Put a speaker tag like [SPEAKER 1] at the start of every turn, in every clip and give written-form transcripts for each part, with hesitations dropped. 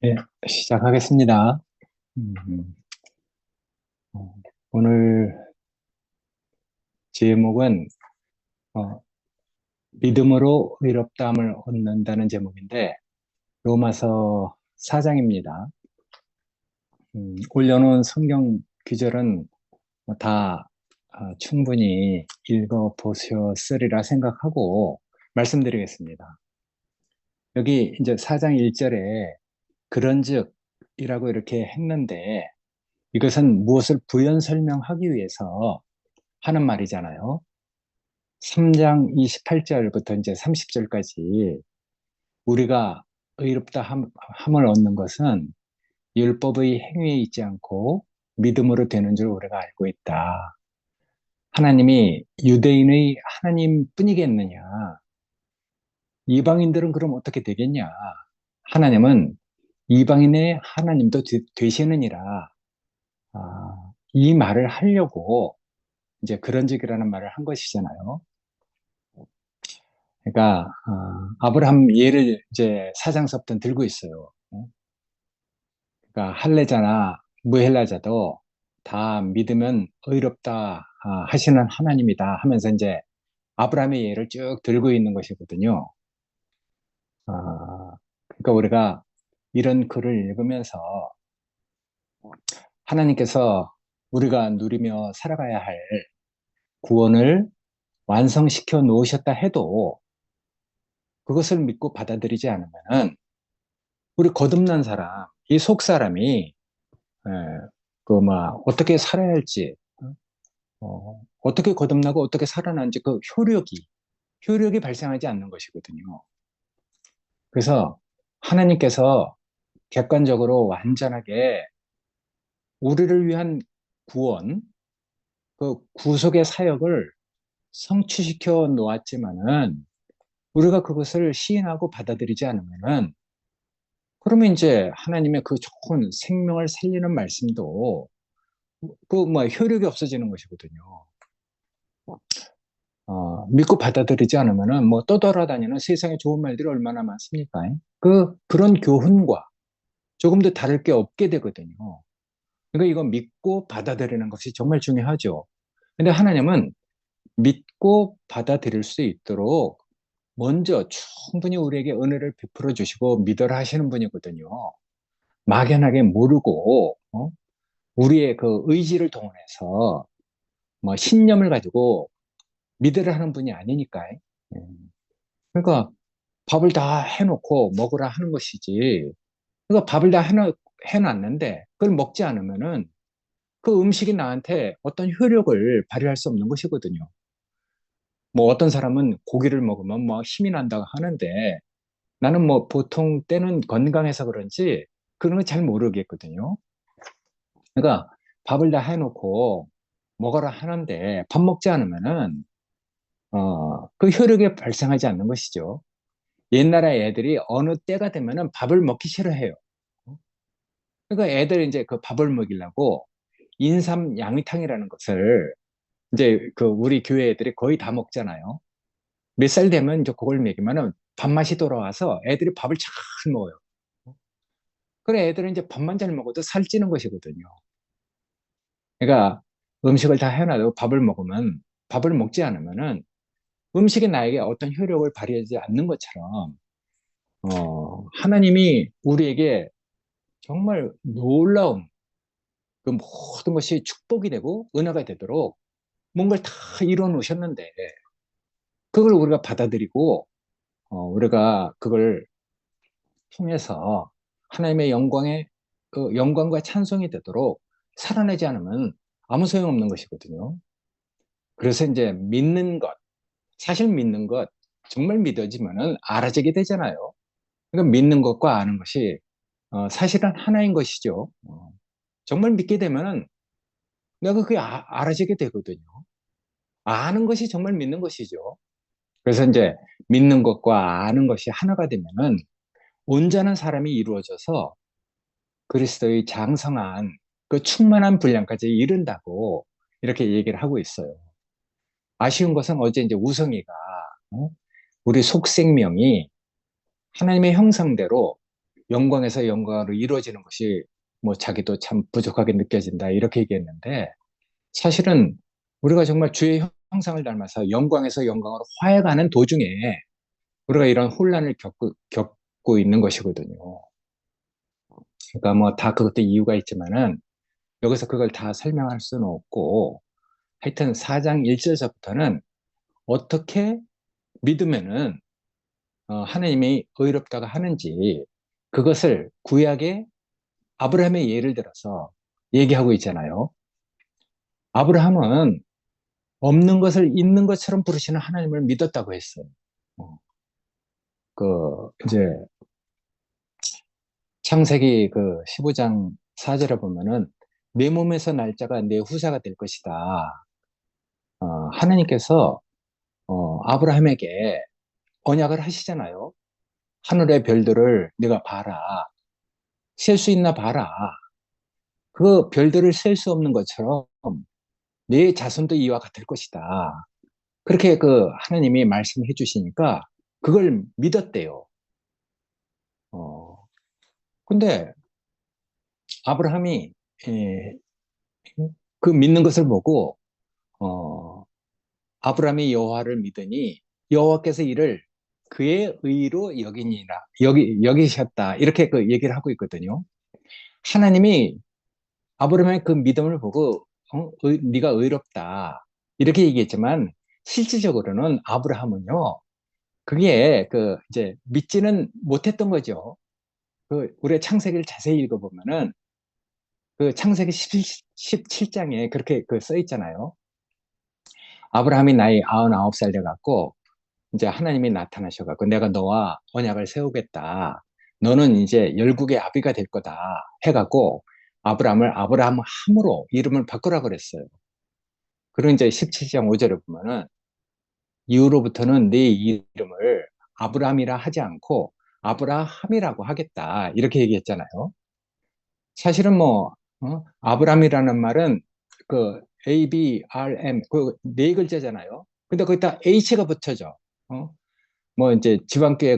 [SPEAKER 1] 예, 시작하겠습니다. 음, 어, 오늘 제목은 어, 믿음으로 의롭다함을 얻는다는 제목인데 로마서 4장입니다. 올려놓은 성경 구절은 다 충분히 읽어보셨으리라 생각하고 말씀드리겠습니다. 여기 이제 4장 1절에 그런즉이라고 이렇게 했는데 이것은 무엇을 부연 설명하기 위해서 하는 말이잖아요. 3장 28절부터 이제 30절까지 우리가 의롭다 함을 얻는 것은 율법의 행위에 있지 않고 믿음으로 되는 줄 우리가 알고 있다. 하나님이 유대인의 하나님 뿐이겠느냐? 이방인들은 그럼 어떻게 되겠냐? 하나님은 이방인의 하나님도 되시느니라. 이 말을 하려고 이제 그런즉이라는 말을 한 것이잖아요. 그러니까 아브라함 예를 이제 사장서부터 들고 있어요. 그러니까 할례자나 무헬라자도 다 믿으면 의롭다 하시는 하나님이다 하면서 이제 아브라함의 예를 쭉 들고 있는 것이거든요. 그러니까 우리가 이런 글을 읽으면서 하나님께서 우리가 누리며 살아가야 할 구원을 완성시켜 놓으셨다 해도 그것을 믿고 받아들이지 않으면은 우리 거듭난 사람, 이 속 사람이 막 어떻게 살아야 할지, 어떻게 거듭나고 어떻게 살아나는지 그 효력이 발생하지 않는 것이거든요. 그래서 하나님께서 객관적으로 완전하게 우리를 위한 구원, 그 구속의 사역을 성취시켜 놓았지만은 우리가 그것을 시인하고 받아들이지 않으면은 그러면 이제 하나님의 그 좋은 생명을 살리는 말씀도 그 뭐 효력이 없어지는 것이거든요. 믿고 받아들이지 않으면은 뭐 떠돌아다니는 세상에 좋은 말들이 얼마나 많습니까? 그런 교훈과 조금 더 다를 게 없게 되거든요. 그러니까 이거 믿고 받아들이는 것이 정말 중요하죠. 근데 하나님은 믿고 받아들일 수 있도록 먼저 충분히 우리에게 은혜를 베풀어 주시고 믿어라 하시는 분이거든요. 막연하게 모르고, 우리의 그 의지를 동원해서 뭐 신념을 가지고 믿으라 하는 분이 아니니까. 그러니까 밥을 다 해놓고 먹으라 하는 것이지. 그러니까 밥을 다 해놨는데 그걸 먹지 않으면은 그 음식이 나한테 어떤 효력을 발휘할 수 없는 것이거든요. 뭐 어떤 사람은 고기를 먹으면 뭐 힘이 난다고 하는데 나는 뭐 보통 때는 건강해서 그런지 그런 거 잘 모르겠거든요. 그러니까 밥을 다 해놓고 먹어라 하는데 밥 먹지 않으면은 그 효력이 발생하지 않는 것이죠. 옛날에 애들이 어느 때가 되면은 밥을 먹기 싫어해요. 그러니까 애들 이제 그 밥을 먹이려고 인삼 양이탕이라는 것을 이제 그 우리 교회 애들이 거의 다 먹잖아요. 몇 살 되면 이제 그걸 먹이면은 밥맛이 돌아와서 애들이 밥을 잘 먹어요. 그래 애들은 이제 밥만 잘 먹어도 살찌는 것이거든요. 그러니까 음식을 다 해놔도 밥을 먹지 않으면은 음식이 나에게 어떤 효력을 발휘하지 않는 것처럼 하나님이 우리에게 정말 놀라운 그 모든 것이 축복이 되고 은혜가 되도록 뭔가를 다 이루어 놓으셨는데 그걸 우리가 받아들이고 우리가 그걸 통해서 하나님의 그 영광과 찬송이 되도록 살아내지 않으면 아무 소용없는 것이거든요. 그래서 이제 믿는 것, 사실 믿는 것 정말 믿어지면은 알아지게 되잖아요. 그러니까 믿는 것과 아는 것이 사실은 하나인 것이죠. 정말 믿게 되면은 내가 그게 알아지게 되거든요. 아는 것이 정말 믿는 것이죠. 그래서 이제 믿는 것과 아는 것이 하나가 되면은 온전한 사람이 이루어져서 그리스도의 장성한 그 충만한 분량까지 이른다고 이렇게 얘기를 하고 있어요. 아쉬운 것은 어제 이제 우성이가 우리 속 생명이 하나님의 형상대로 영광에서 영광으로 이루어지는 것이 뭐 자기도 참 부족하게 느껴진다 이렇게 얘기했는데 사실은 우리가 정말 주의 형상을 닮아서 영광에서 영광으로 화해가는 도중에 우리가 이런 혼란을 겪고 있는 것이거든요. 그러니까 뭐 다 그것도 이유가 있지만은 여기서 그걸 다 설명할 수는 없고 하여튼 4장 1절서부터는 어떻게 믿으면은 하나님이 의롭다고 하는지 그것을 구약의 아브라함의 예를 들어서 얘기하고 있잖아요. 아브라함은 없는 것을 있는 것처럼 부르시는 하나님을 믿었다고 했어요. 이제 창세기 그 15장 4절에 보면은 내 몸에서 날짜가 내 후사가 될 것이다. 하나님께서 아브라함에게 언약을 하시잖아요. 하늘의 별들을 네가 봐라. 셀 수 있나 봐라. 그 별들을 셀 수 없는 것처럼 네 자손도 이와 같을 것이다. 그렇게 그 하나님이 말씀해 주시니까 그걸 믿었대요. 어, 근데 아브라함이 에, 그 믿는 것을 보고 어, 아브라함이 여호와를 믿으니 여호와께서 이를 그의 의로 여기셨다 이렇게 그 얘기를 하고 있거든요. 하나님이 아브라함의 그 믿음을 보고 네가 의롭다 이렇게 얘기했지만 실질적으로는 아브라함은요 그게 그 이제 믿지는 못했던 거죠. 그 우리가 창세기를 자세히 읽어보면은 그 창세기 17장에 그렇게 그 써 있잖아요. 아브라함이 나이 99살 돼갖고 이제 하나님이 나타나셔갖고 내가 너와 언약을 세우겠다. 너는 이제 열국의 아비가 될 거다. 해갖고 아브라함을 아브라함으로 이름을 바꾸라 그랬어요. 그리고 이제 17장 5절에 보면은 이후로부터는 네 이름을 아브라함이라 하지 않고 아브라함이라고 하겠다. 이렇게 얘기했잖아요. 사실은 뭐 아브라함이라는 말은 그 ABRM 그 네 글자잖아요. 근데 거기다 H가 붙여져. 뭐 이제 지방교회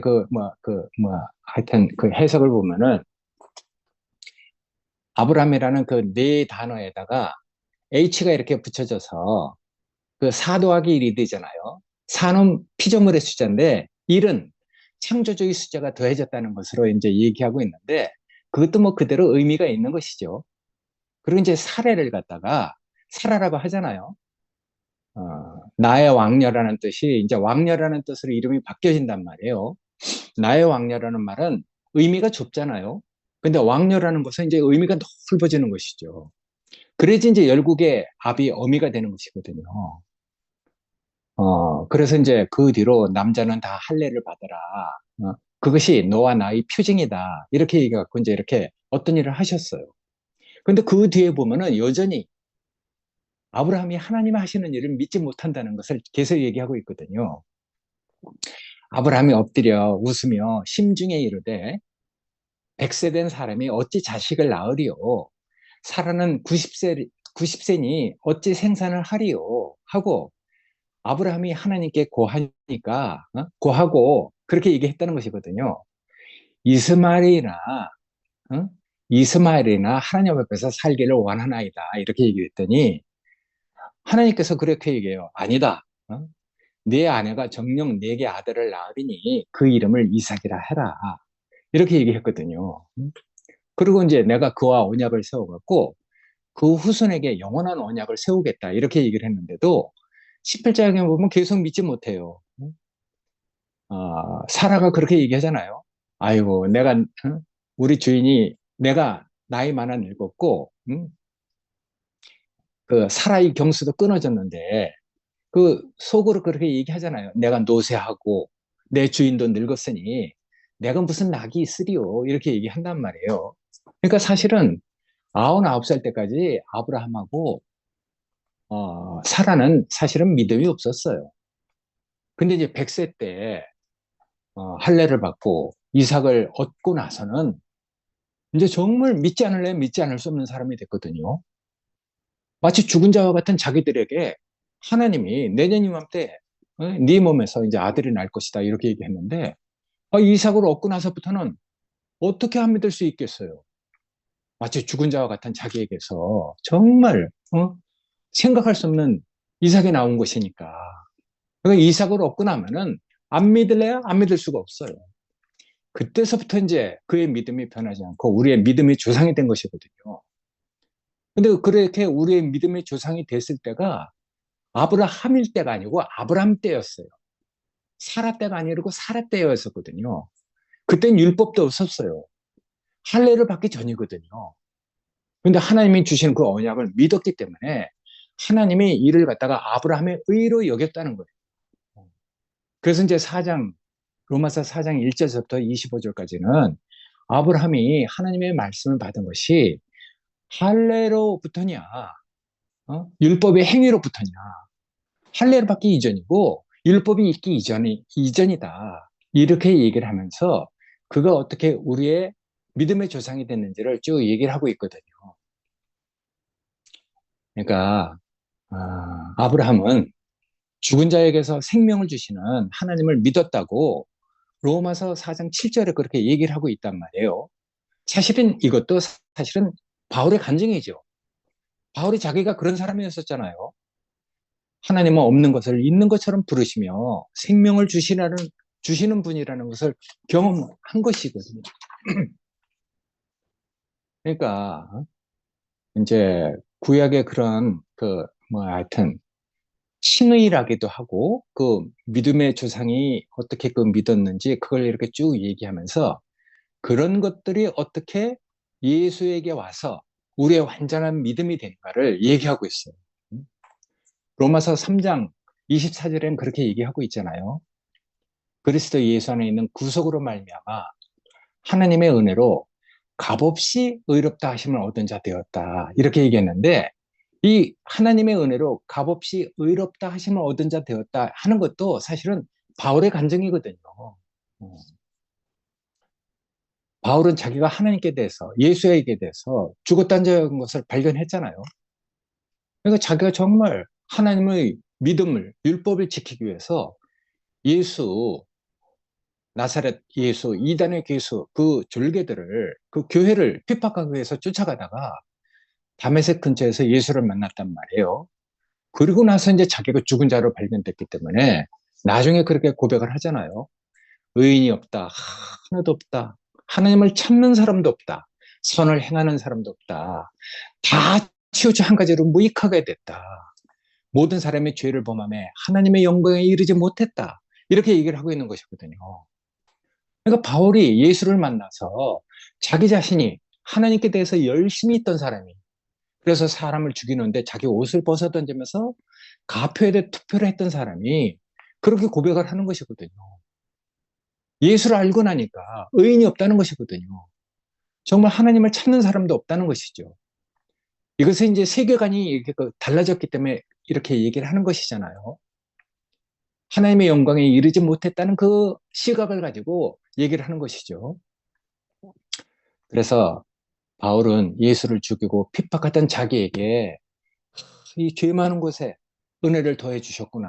[SPEAKER 1] 하여튼 그 해석을 보면은 아브라함이라는 그 네 단어에다가 H가 이렇게 붙여져서 그 4 더하기 1이 되잖아요. 4는 피조물의 숫자인데 1은 창조주의 숫자가 더해졌다는 것으로 이제 얘기하고 있는데 그것도 뭐 그대로 의미가 있는 것이죠. 그리고 이제 사례를 갖다가 사라라고 하잖아요. 나의 왕녀라는 뜻이 이제 왕녀라는 뜻으로 이름이 바뀌어진단 말이에요. 나의 왕녀라는 말은 의미가 좁잖아요. 근데 왕녀라는 것은 이제 의미가 넓어지는 것이죠. 그래야지 이제 열국의 아비 어미가 되는 것이거든요. 그래서 이제 그 뒤로 남자는 다 할례를 받아라. 그것이 너와 나의 표징이다. 이렇게 얘기해갖고 이제 이렇게 어떤 일을 하셨어요. 근데 그 뒤에 보면은 여전히 아브라함이 하나님이 하시는 일을 믿지 못한다는 것을 계속 얘기하고 있거든요. 아브라함이 엎드려 웃으며 심중에 이르되 100세 된 사람이 어찌 자식을 낳으리요? 사라는 90세니 어찌 생산을 하리요? 하고 아브라함이 하나님께 고하니까 고하고 그렇게 얘기했다는 것이거든요. 이스마엘이나 어? 이스마엘이나 하나님 앞에서 살기를 원하나이다 이렇게 얘기했더니 하나님께서 그렇게 얘기해요. 아니다. 네 아내가 정녕 네게 아들을 낳으리니 그 이름을 이삭이라 해라. 이렇게 얘기했거든요. 그리고 이제 내가 그와 언약을 세워갖고 그 후손에게 영원한 언약을 세우겠다. 이렇게 얘기를 했는데도 18장에 보면 계속 믿지 못해요. 사라가 그렇게 얘기하잖아요. 아이고, 우리 주인이 내가 나이 많아 늙었고, 그 사라의 경수도 끊어졌는데, 그 속으로 그렇게 얘기하잖아요. 내가 노쇠하고 내 주인도 늙었으니 내가 무슨 낙이 있으리요. 이렇게 얘기한단 말이에요. 그러니까 사실은 99살 때까지 아브라함하고 사라는 사실은 믿음이 없었어요. 근데 이제 100세 때 할례를 받고 이삭을 얻고 나서는 이제 정말 믿지 않을래 믿지 않을 수 없는 사람이 됐거든요. 마치 죽은 자와 같은 자기들에게 하나님이 내년 이맘때 네 몸에서 이제 아들이 날 것이다 이렇게 얘기했는데 이삭을 얻고 나서부터는 어떻게 안 믿을 수 있겠어요? 마치 죽은 자와 같은 자기에게서 정말 생각할 수 없는 이삭이 나온 것이니까. 그러니까 이삭을 얻고 나면은 안 믿을래야 안 믿을 수가 없어요. 그때서부터 이제 그의 믿음이 변하지 않고 우리의 믿음이 조상이 된 것이거든요. 근데 그렇게 우리의 믿음의 조상이 됐을 때가 아브라함일 때가 아니고 아브라함 때였어요. 사라 때가 아니고 사라 때였었거든요. 그땐 율법도 없었어요. 할례를 받기 전이거든요. 근데 하나님이 주신 그 언약을 믿었기 때문에 하나님이 이를 갖다가 아브라함의 의로 여겼다는 거예요. 그래서 이제 로마서 4장 1절부터 25절까지는 아브라함이 하나님의 말씀을 받은 것이 할례로부터냐, 율법의 행위로부터냐, 할례를 받기 이전이고 율법이 있기 이전이다. 이렇게 얘기를 하면서 그가 어떻게 우리의 믿음의 조상이 됐는지를 쭉 얘기를 하고 있거든요. 그러니까 아브라함은 죽은 자에게서 생명을 주시는 하나님을 믿었다고 로마서 4장 7절에 그렇게 얘기를 하고 있단 말이에요. 사실은 이것도 사실은 바울의 간증이죠. 바울이 자기가 그런 사람이었었잖아요. 하나님은 없는 것을 있는 것처럼 부르시며 생명을 주시는 분이라는 것을 경험한 것이거든요. 그러니까 이제 구약의 그런 하여튼 신의라기도 하고 그 믿음의 조상이 어떻게 그 믿었는지 그걸 이렇게 쭉 얘기하면서 그런 것들이 어떻게 예수에게 와서 우리의 완전한 믿음이 되는가를 얘기하고 있어요. 로마서 3장 24절에는 그렇게 얘기하고 있잖아요. 그리스도 예수 안에 있는 구속으로 말미암아 하나님의 은혜로 값없이 의롭다 하심을 얻은 자 되었다. 이렇게 얘기했는데 이 하나님의 은혜로 값없이 의롭다 하심을 얻은 자 되었다 하는 것도 사실은 바울의 간증이거든요. 바울은 자기가 하나님께 대해서 예수에게 대해서 죽었다는 것을 발견했잖아요. 그러니까 자기가 정말 하나님의 믿음을 율법을 지키기 위해서 예수 나사렛 예수 이단의 예수 그 졸개들을 그 교회를 핍박하기 위해서 쫓아가다가 다메섹 근처에서 예수를 만났단 말이에요. 그리고 나서 이제 자기가 죽은 자로 발견됐기 때문에 나중에 그렇게 고백을 하잖아요. 의인이 없다. 하나도 없다. 하나님을 찾는 사람도 없다. 선을 행하는 사람도 없다. 다 치우쳐 한 가지로 무익하게 됐다. 모든 사람의 죄를 범함에 하나님의 영광에 이르지 못했다. 이렇게 얘기를 하고 있는 것이거든요. 그러니까 바울이 예수를 만나서 자기 자신이 하나님께 대해서 열심히 있던 사람이 그래서 사람을 죽이는데 자기 옷을 벗어 던지면서 가표에 대해 투표를 했던 사람이 그렇게 고백을 하는 것이거든요. 예수를 알고 나니까 의인이 없다는 것이거든요. 정말 하나님을 찾는 사람도 없다는 것이죠. 이것은 이제 세계관이 이렇게 달라졌기 때문에 이렇게 얘기를 하는 것이잖아요. 하나님의 영광에 이르지 못했다는 그 시각을 가지고 얘기를 하는 것이죠. 그래서 바울은 예수를 죽이고 핍박했던 자기에게 이 죄 많은 곳에 은혜를 더해 주셨구나.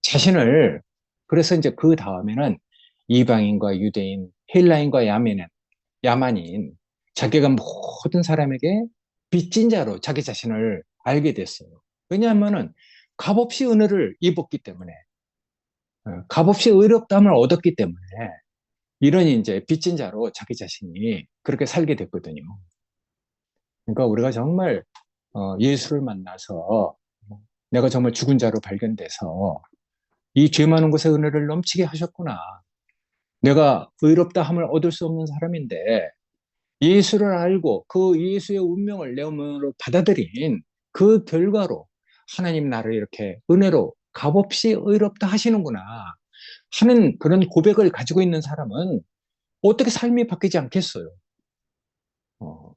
[SPEAKER 1] 자신을 그래서 이제 그 다음에는 이방인과 유대인, 헬라인과 야만인 자기가 모든 사람에게 빚진 자로 자기 자신을 알게 됐어요. 왜냐하면은 값없이 은혜를 입었기 때문에 값없이 의롭다함을 얻었기 때문에 이런 이제 빚진 자로 자기 자신이 그렇게 살게 됐거든요. 그러니까 우리가 정말 예수를 만나서 내가 정말 죽은 자로 발견돼서 이 죄 많은 곳에 은혜를 넘치게 하셨구나. 내가 의롭다 함을 얻을 수 없는 사람인데 예수를 알고 그 예수의 운명을 내 운명으로 받아들인 그 결과로 하나님 나를 이렇게 은혜로 값없이 의롭다 하시는구나 하는 그런 고백을 가지고 있는 사람은 어떻게 삶이 바뀌지 않겠어요? 어,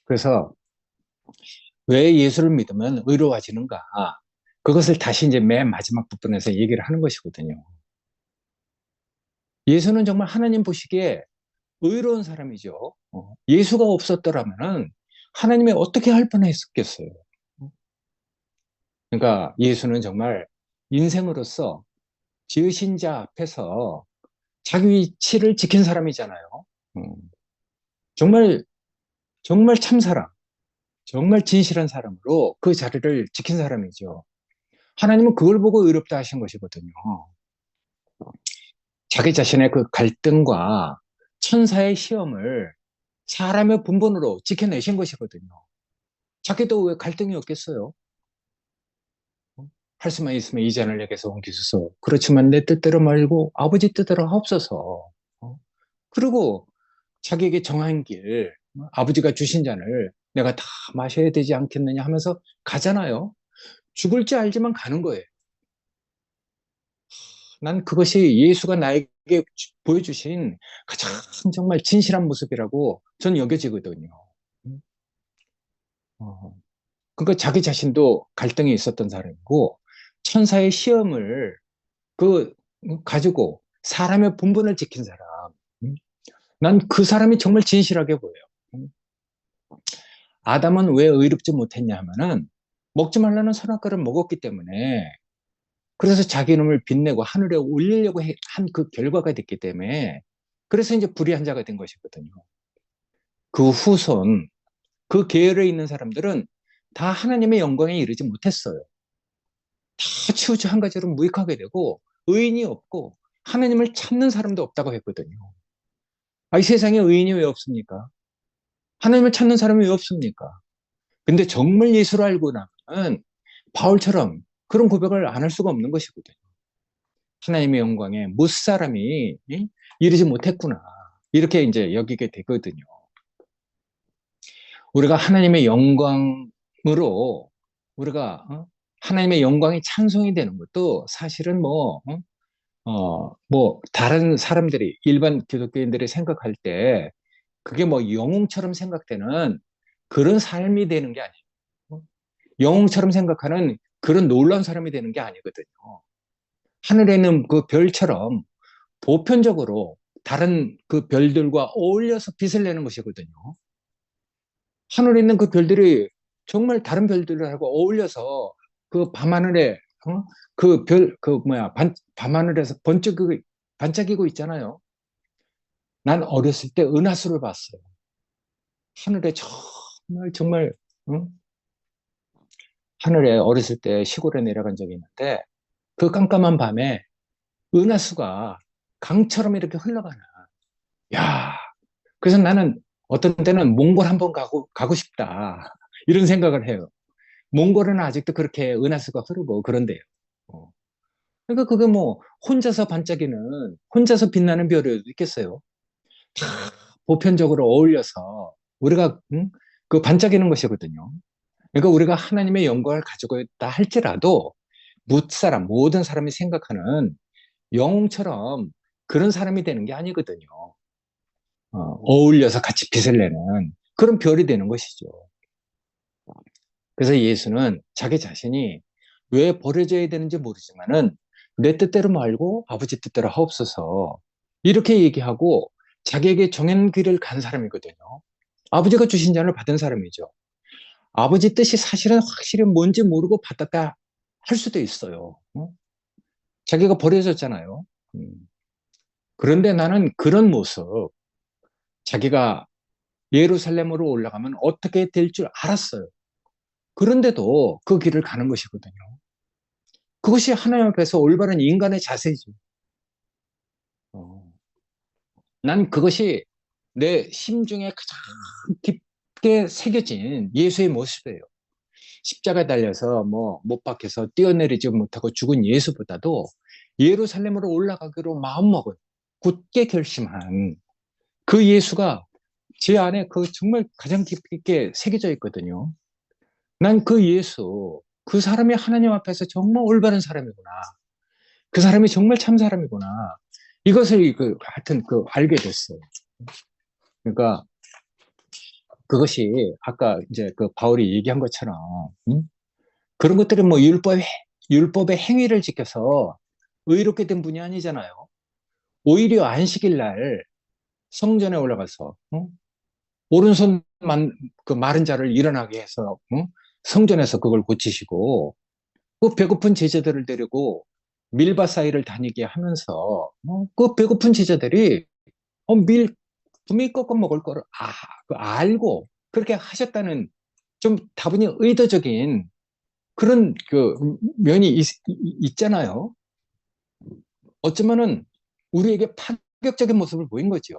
[SPEAKER 1] 그래서 왜 예수를 믿으면 의로워지는가? 그것을 다시 이제 맨 마지막 부분에서 얘기를 하는 것이거든요. 예수는 정말 하나님 보시기에 의로운 사람이죠. 예수가 없었더라면 하나님이 어떻게 할 뻔했겠어요. 그러니까 예수는 정말 인생으로서 지으신 자 앞에서 자기 위치를 지킨 사람이잖아요. 정말, 정말 참사람, 정말 진실한 사람으로 그 자리를 지킨 사람이죠. 하나님은 그걸 보고 의롭다 하신 것이거든요. 자기 자신의 그 갈등과 천사의 시험을 사람의 분본으로 지켜내신 것이거든요. 자기도 왜 갈등이 없겠어요? 할 수만 있으면 이 잔을 내게서 옮기소서. 그렇지만 내 뜻대로 말고 아버지 뜻대로 하옵소서. 그리고 자기에게 정한 길, 아버지가 주신 잔을 내가 다 마셔야 되지 않겠느냐 하면서 가잖아요. 죽을 줄 알지만 가는 거예요. 난 그것이 예수가 나에게 보여주신 가장 정말 진실한 모습이라고 저는 여겨지거든요. 어, 그러니까 자기 자신도 갈등이 있었던 사람이고 천사의 시험을 그 가지고 사람의 본분을 지킨 사람. 난 그 사람이 정말 진실하게 보여요. 아담은 왜 의롭지 못했냐 하면은 먹지 말라는 선악과를 먹었기 때문에 그래서 자기 이름을 빛내고 하늘에 올리려고 한 그 결과가 됐기 때문에 그래서 이제 불의한 자가 된 것이거든요. 그 후손, 그 계열에 있는 사람들은 다 하나님의 영광에 이르지 못했어요. 다 치우쳐 한 가지로 무익하게 되고 의인이 없고 하나님을 찾는 사람도 없다고 했거든요. 이 세상에 의인이 왜 없습니까? 하나님을 찾는 사람이 왜 없습니까? 근데 정말 예수를 알고 나면 바울처럼 그런 고백을 안 할 수가 없는 것이거든요. 하나님의 영광에 무사람이 이르지 못했구나. 이렇게 이제 여기게 되거든요. 우리가 하나님의 영광으로 우리가 하나님의 영광이 찬송이 되는 것도 사실은 뭐 다른 사람들이 일반 기독교인들이 생각할 때 그게 뭐 영웅처럼 생각되는 그런 삶이 되는 게 아니에요. 영웅처럼 생각하는 그런 놀라운 사람이 되는 게 아니거든요. 하늘에 있는 그 별처럼 보편적으로 다른 그 별들과 어울려서 빛을 내는 것이거든요. 하늘에 있는 그 별들이 정말 다른 별들하고 어울려서 그 밤하늘에 그 별, 그 뭐야, 밤하늘에서 반짝이고 있잖아요. 난 어렸을 때 은하수를 봤어요. 하늘에 정말 정말 응? 하늘에 어렸을 때 시골에 내려간 적이 있는데 그 깜깜한 밤에 은하수가 강처럼 이렇게 흘러가나. 야, 그래서 나는 어떤 때는 몽골 한번 가고 싶다. 이런 생각을 해요. 몽골은 아직도 그렇게 은하수가 흐르고 그런데요. 어. 그러니까 그게 뭐 혼자서 반짝이는, 혼자서 빛나는 별이 있겠어요. 다 보편적으로 어울려서 우리가 그 반짝이는 것이거든요. 그러니까 우리가 하나님의 영광을 가지고 있다 할지라도 무사람, 모든 사람이 생각하는 영웅처럼 그런 사람이 되는 게 아니거든요. 어울려서 같이 빛을 내는 그런 별이 되는 것이죠. 그래서 예수는 자기 자신이 왜 버려져야 되는지 모르지만은 내 뜻대로 말고 아버지 뜻대로 하옵소서 이렇게 얘기하고 자기에게 정한 길을 간 사람이거든요. 아버지가 주신 잔을 받은 사람이죠. 아버지 뜻이 사실은 확실히 뭔지 모르고 받았다 할 수도 있어요. 자기가 버려졌잖아요. 음. 그런데 나는 그런 모습, 자기가 예루살렘으로 올라가면 어떻게 될 줄 알았어요. 그런데도 그 길을 가는 것이거든요. 그것이 하나님 앞에서 올바른 인간의 자세죠. 어, 난 그것이 내 심중에 가장 깊게 새겨진 예수의 모습이에요. 십자가 달려서 뭐 못 박혀서 뛰어내리지 못하고 죽은 예수보다도 예루살렘으로 올라가기로 마음먹은 굳게 결심한 그 예수가 제 안에 그 정말 가장 깊게 새겨져 있거든요. 난 그 예수, 그 사람이 하나님 앞에서 정말 올바른 사람이구나. 그 사람이 정말 참 사람이구나. 이것을 하여튼 알게 됐어요. 그러니까 그것이 아까 이제 그 바울이 얘기한 것처럼 그런 것들이 뭐 율법의 행위를 지켜서 의롭게 된 분이 아니잖아요. 오히려 안식일 날 성전에 올라가서 오른손 그 마른 자를 일어나게 해서 성전에서 그걸 고치시고 그 배고픈 제자들을 데리고 밀밭 사이를 다니게 하면서 그 배고픈 제자들이 밀 분명히 꺾어 먹을 거를 그 알고 그렇게 하셨다는 좀 다분히 의도적인 그런 그 면이 있잖아요. 어쩌면은 우리에게 파격적인 모습을 보인 거죠.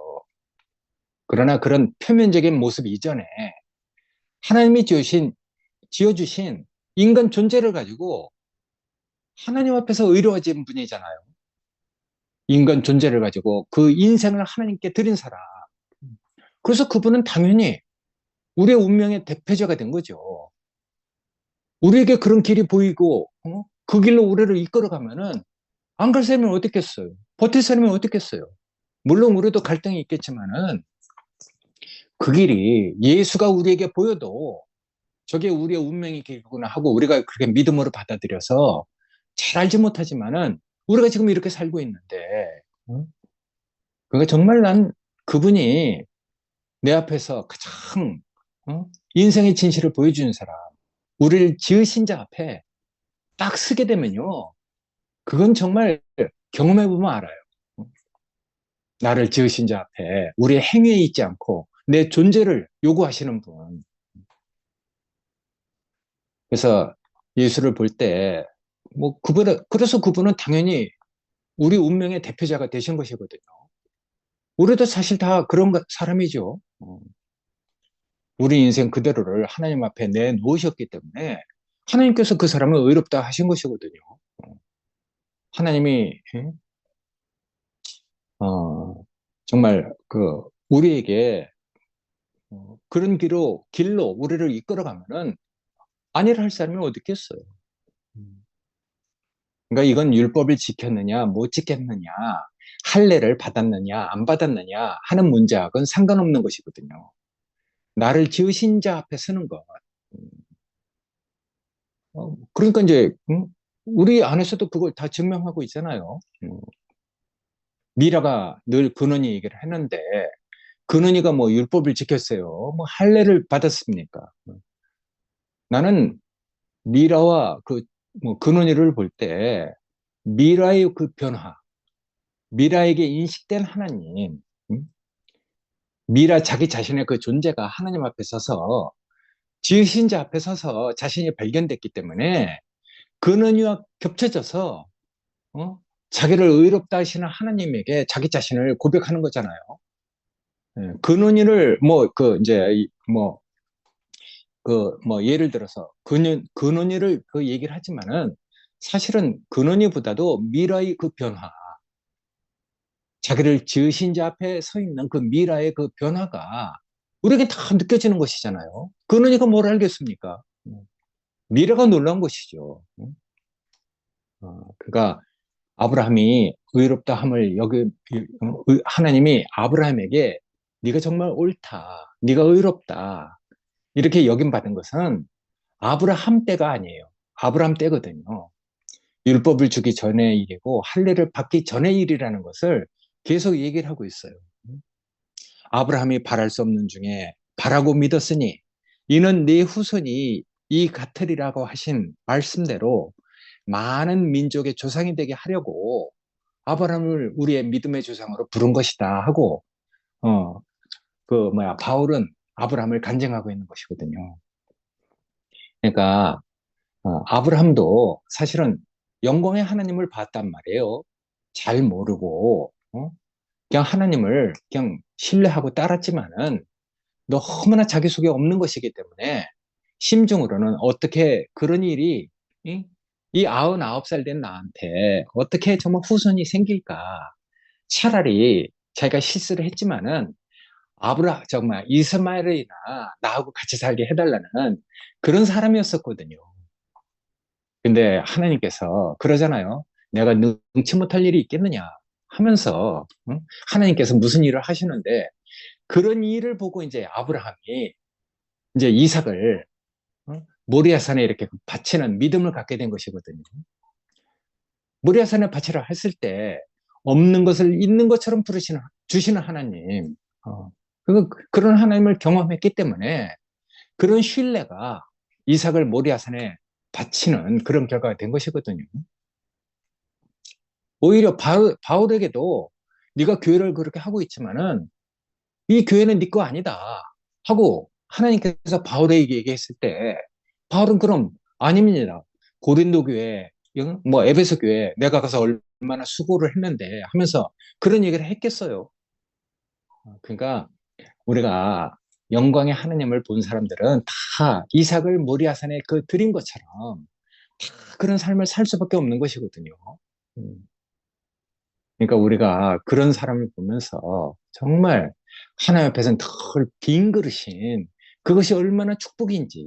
[SPEAKER 1] 그러나 그런 표면적인 모습 이전에 하나님이 지어주신 인간 존재를 가지고 하나님 앞에서 의로워진 분이잖아요. 인간 존재를 가지고 그 인생을 하나님께 드린 사람. 그래서 그분은 당연히 우리의 운명의 대표자가 된 거죠. 우리에게 그런 길이 보이고 그 길로 우리를 이끌어가면은 안 갈 사람이 어딨겠어요? 버틸 사람이 어딨겠어요? 물론 우리도 갈등이 있겠지만은 그 길이 예수가 우리에게 보여도 저게 우리의 운명의 길이구나 하고 우리가 그렇게 믿음으로 받아들여서 잘 알지 못하지만은 우리가 지금 이렇게 살고 있는데 그러니까 정말 난 그분이 내 앞에서 가장 인생의 진실을 보여주는 사람 우리를 지으신 자 앞에 딱 서게 되면요 그건 정말 경험해보면 알아요. 나를 지으신 자 앞에 우리의 행위에 있지 않고 내 존재를 요구하시는 분. 그래서 예수를 볼 때, 그래서 그분은 당연히 우리 운명의 대표자가 되신 것이거든요. 우리도 사실 다 그런 사람이죠. 우리 인생 그대로를 하나님 앞에 내놓으셨기 때문에 하나님께서 그 사람을 의롭다 하신 것이거든요. 하나님이, 정말 우리에게 그런 길로 우리를 이끌어가면은 아니라 할 사람이 어디 있겠어요. 그러니까 이건 율법을 지켰느냐, 못 지켰느냐, 할례를 받았느냐, 안 받았느냐 하는 문제하고는 상관없는 것이거든요. 나를 지으신 자 앞에 서는 것. 그러니까 이제 우리 안에서도 그걸 다 증명하고 있잖아요. 미라가 늘 근원이 얘기를 했는데 근원이가 뭐 율법을 지켰어요. 뭐 할례를 받았습니까? 나는 미라와 뭐 근원이를 볼 때 미라의 그 변화, 미라에게 인식된 하나님, 미라 자기 자신의 그 존재가 하나님 앞에 서서 지으신 자 앞에 서서 자신이 발견됐기 때문에 근원이와 겹쳐져서 어? 자기를 의롭다 하시는 하나님에게 자기 자신을 고백하는 거잖아요. 근원이를 이제 예를 들어서 근원이를 그 얘기를 하지만은 사실은 근원이보다도 미라의 그 변화, 자기를 지으신 자 앞에 서 있는 그 미라의 그 변화가 우리에게 다 느껴지는 것이잖아요. 근원이가 뭘 알겠습니까? 미래가 놀라운 것이죠. 그가 아브라함이 의롭다 함을 하나님이 아브라함에게 네가 정말 옳다, 네가 의롭다 이렇게 여김받은 것은 아브라함 때가 아니에요. 아브라함 때거든요. 율법을 주기 전의 일이고 할례를 받기 전의 일이라는 것을 계속 얘기를 하고 있어요. 아브라함이 바랄 수 없는 중에 바라고 믿었으니 이는 네 후손이 이 같으리라고 하신 말씀대로 많은 민족의 조상이 되게 하려고 아브라함을 우리의 믿음의 조상으로 부른 것이다 하고 바울은 아브라함을 간증하고 있는 것이거든요. 그러니까 아브라함도 사실은 영광의 하나님을 봤단 말이에요. 잘 모르고 그냥 하나님을 그냥 신뢰하고 따랐지만은 너무나 자기 속에 없는 것이기 때문에 심중으로는 어떻게 그런 일이 이 99살 된 나한테 어떻게 정말 후손이 생길까? 차라리 자기가 실수를 했지만은 정말 이스마엘이나 나하고 같이 살게 해달라는 그런 사람이었었거든요. 근데 하나님께서 그러잖아요. 내가 능치 못할 일이 있겠느냐 하면서 하나님께서 무슨 일을 하시는데 그런 일을 보고 이제 아브라함이 이제 이삭을 모리아산에 이렇게 바치는 믿음을 갖게 된 것이거든요. 모리아산에 바치라 했을 때 없는 것을 있는 것처럼 주시는 하나님. 그런 하나님을 경험했기 때문에 그런 신뢰가 이삭을 모리아산에 바치는 그런 결과가 된 것이거든요. 오히려 바울에게도 네가 교회를 그렇게 하고 있지만은 이 교회는 네 거 아니다 하고 하나님께서 바울에게 얘기했을 때 바울은 그럼 아닙니다. 고린도 교회, 뭐 에베소 교회 내가 가서 얼마나 수고를 했는데 하면서 그런 얘기를 했겠어요. 그러니까 우리가 영광의 하나님을 본 사람들은 다 이삭을 모리아산에 그 드린 것처럼 다 그런 삶을 살 수밖에 없는 것이거든요. 음. 그러니까 우리가 그런 사람을 보면서 정말 하나님 앞에서는 덜 빈 그릇인 그것이 얼마나 축복인지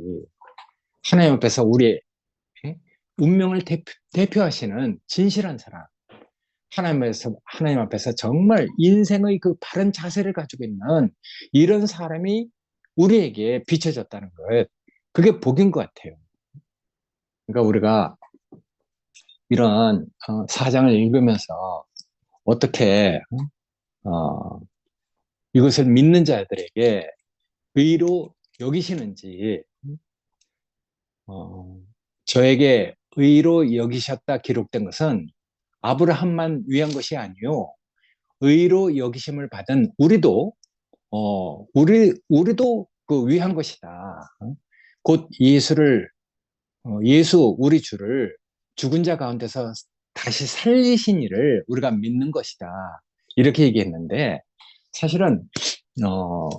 [SPEAKER 1] 하나님 앞에서 우리의 운명을 대표하시는 진실한 사람 하나님 앞에서 정말 인생의 그 바른 자세를 가지고 있는 이런 사람이 우리에게 비춰졌다는 것 그게 복인 것 같아요. 그러니까 우리가 이런 사장을 읽으면서 어떻게 이것을 믿는 자들에게 의로 여기시는지 어, 저에게 의로 여기셨다 기록된 것은 아브라함만 위한 것이 아니요 의로 여기심을 받은 우리도 그 위한 것이다. 곧 예수 우리 주를 죽은 자 가운데서 다시 살리신 이를 우리가 믿는 것이다. 이렇게 얘기했는데 사실은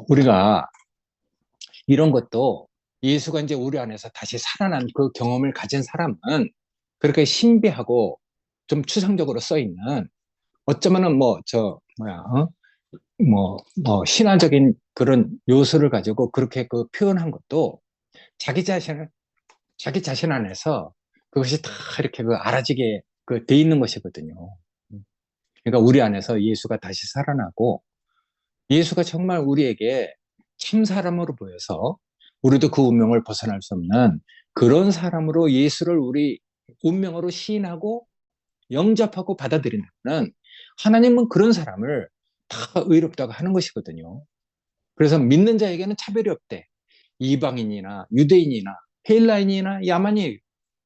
[SPEAKER 1] 우리가 이런 것도 예수가 이제 우리 안에서 다시 살아난 그 경험을 가진 사람은 그렇게 신비하고 좀 추상적으로 써 있는 어쩌면은 신화적인 그런 요소를 가지고 그렇게 그 표현한 것도 자기 자신 안에서 그것이 다 이렇게 그 알아지게 그 돼 있는 것이거든요. 그러니까 우리 안에서 예수가 다시 살아나고 예수가 정말 우리에게 참 사람으로 보여서 우리도 그 운명을 벗어날 수 없는 그런 사람으로 예수를 우리 운명으로 시인하고 영접하고 받아들이는 하나님은 그런 사람을 다 의롭다고 하는 것이거든요. 그래서 믿는 자에게는 차별이 없대. 이방인이나 유대인이나 헬라인이나 야만이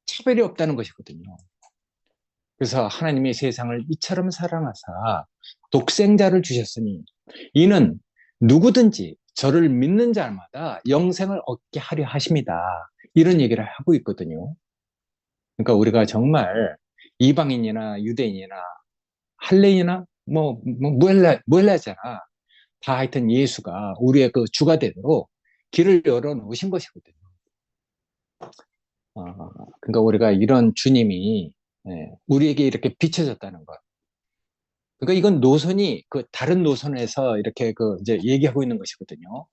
[SPEAKER 1] 차별이 없다는 것이거든요. 그래서 하나님이 세상을 이처럼 사랑하사 독생자를 주셨으니 이는 누구든지 저를 믿는 자마다 영생을 얻게 하려 하십니다. 이런 얘기를 하고 있거든요. 그러니까 우리가 정말 이방인이나 유대인이나 할례인이나 무헬라잖아. 다 하여튼 예수가 우리의 그 주가 되도록 길을 열어놓으신 것이거든요. 그러니까 우리가 이런 주님이 우리에게 이렇게 비춰졌다는 것. 그러니까 이건 노선이 그 다른 노선에서 이렇게 그 이제 얘기하고 있는 것이거든요.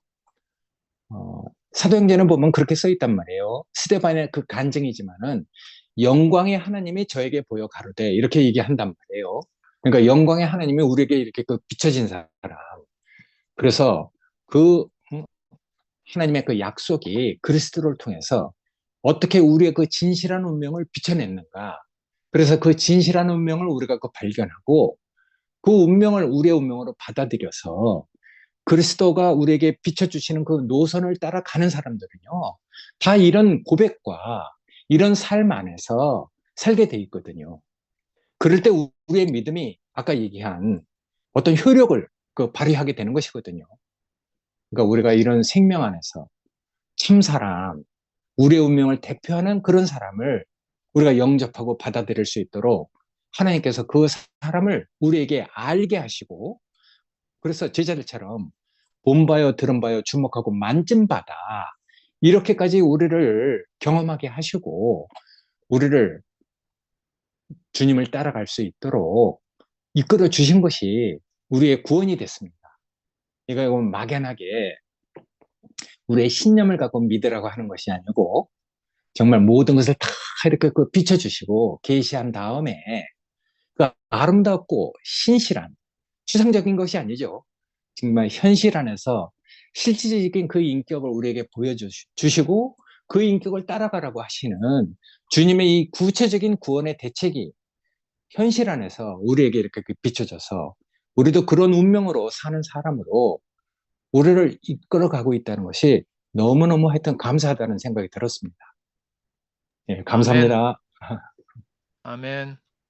[SPEAKER 1] 사도행전에 보면 그렇게 써 있단 말이에요. 스데반의 그 간증이지만은 영광의 하나님이 저에게 보여 가로되 이렇게 얘기한단 말이에요. 그러니까 영광의 하나님이 우리에게 이렇게 그 비춰진 사람. 그래서 그 하나님의 그 약속이 그리스도를 통해서 어떻게 우리의 그 진실한 운명을 비춰냈는가. 그래서 그 진실한 운명을 우리가 그 발견하고 그 운명을 우리의 운명으로 받아들여서 그리스도가 우리에게 비춰주시는 그 노선을 따라가는 사람들은요, 다 이런 고백과 이런 삶 안에서 살게 돼 있거든요. 그럴 때 우리의 믿음이 아까 얘기한 어떤 효력을 그 발휘하게 되는 것이거든요. 그러니까 우리가 이런 생명 안에서 참 사람, 우리의 운명을 대표하는 그런 사람을 우리가 영접하고 받아들일 수 있도록 하나님께서 그 사람을 우리에게 알게 하시고 그래서 제자들처럼 본바요, 들은바요, 주목하고 만짐받아 이렇게까지 우리를 경험하게 하시고 우리를 주님을 따라갈 수 있도록 이끌어 주신 것이 우리의 구원이 됐습니다. 이거 막연하게 우리의 신념을 갖고 믿으라고 하는 것이 아니고 정말 모든 것을 다 이렇게 그 비춰주시고 계시한 다음에 그 아름답고 신실한 추상적인 것이 아니죠. 정말 현실 안에서 실질적인 그 인격을 우리에게 보여주시고 그 인격을 따라가라고 하시는 주님의 이 구체적인 구원의 대책이 현실 안에서 우리에게 이렇게 비춰져서 우리도 그런 운명으로 사는 사람으로 우리를 이끌어가고 있다는 것이 너무너무 하여튼 감사하다는 생각이 들었습니다. 예,
[SPEAKER 2] 아멘.
[SPEAKER 1] 감사합니다.
[SPEAKER 2] 아멘.